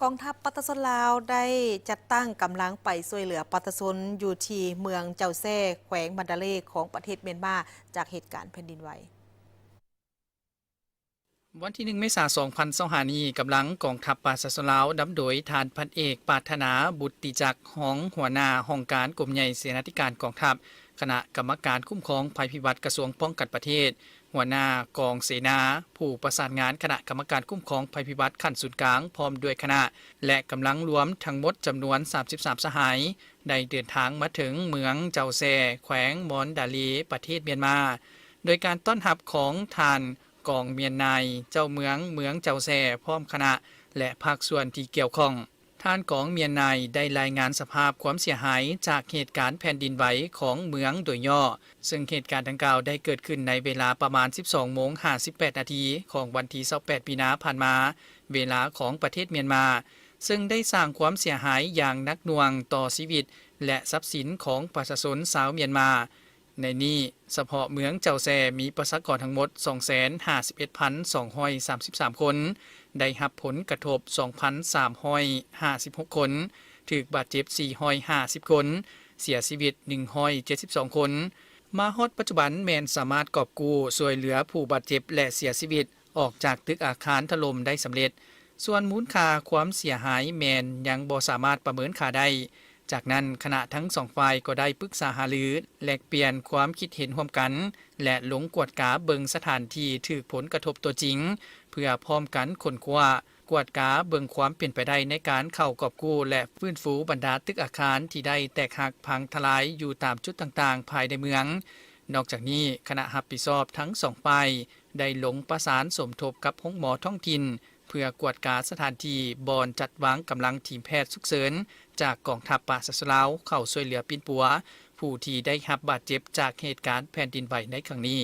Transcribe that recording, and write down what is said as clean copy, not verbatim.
กองทัพปัตตานีลาวได้จัดตั้งกำลังไปช่วยเหลือปัตตานีอยู่ที่เมืองเจ้าแซ่แขวงบันดาเลของประเทศเมียนมาจากเหตุการณ์แผ่นดินไหววันที่1 เมษายน 2025 นี้กำลังกองทัพปัตตานีลาวดำโดยทานพันเอกปรารถนาบุตติจักรของหัวหน้าห้องการกรมใหญ่เสนาธิการกองทัพคณะกรรมการคุ้มครองภัยพิบัติกระทรวงป้องกันประเทศหัวหน้ากองเสนาผู้ประสานงานคณะกรรมการคุ้มครองภัยพิบัติขั้นศูนย์กลางพร้อมด้วยคณะและกำลังรวมทั้งหมดจำนวน33สหายได้เดินทางมาถึงเมืองเจ้าแซ่แขวงมอนดาลีประเทศเมียนมาโดยการต้อนรับของทานกองเมียนนายเจ้าเมืองเจ้าแซ่พร้อมคณะและภาคส่วนที่เกี่ยวข้องท่านกองเมียนนายได้รายงานสภาพความเสียหายจากเหตุการณ์แผ่นดินไหวของเมืองโดยย่อซึ่งเหตุการณ์ดังกล่าวได้เกิดขึ้นในเวลาประมาณ 12:58 นาทีของวันที่28มีนาผ่านมาเวลาของประเทศเมียนมาซึ่งได้สร้างความเสียหายอย่างหนักหน่วงต่อชีวิตและทรัพย์สินของประชาชนชาวเมียนมาในนี้เฉพาะเมืองเจ้าแซ่มีประชากรทั้งหมด 251,233 คนได้รับผลกระทบ 2,356 คนถูกบาดเจ็บ 450 คนเสียชีวิต 172 คนมาฮอดปัจจุบันแมนสามารถกอบกู้ช่วยเหลือผู้บาดเจ็บและเสียชีวิตออกจากตึกอาคารถล่มได้สำเร็จส่วนมูลค่าความเสียหายแมนยังบ่สามารถประเมินค่าได้จากนั้นคณะทั้งสองฝ่ายก็ได้ปรึกษาหารือแลกเปลี่ยนความคิดเห็นร่วมกันและลงกวดกาเบิงสถานที่ถูกผลกระทบตัวจริงเพื่อพร้อมกันค้นคว้ากวดกาเบิงความเปลี่ยนไปได้ในการเข้ากอบกู้และฟื้นฟูบรรดาตึกอาคารที่ได้แตกหักพังทลายอยู่ตามจุดต่างๆภายในเมืองนอกจากนี้คณะรับผิดชอบทั้งสองฝ่ายได้ลงประสานสมทบกับโรงหมอท้องถิ่นเพื่อกวดกาสถานที่บอนจัดวางกำลังทีมแพทย์ฉุกเฉินจากกองทัพปัตตานีลาวเข้าช่วยเหลือปินปัวผู้ที่ได้รับบาดเจ็บจากเหตุการณ์แผ่นดินไหวในครั้งนี้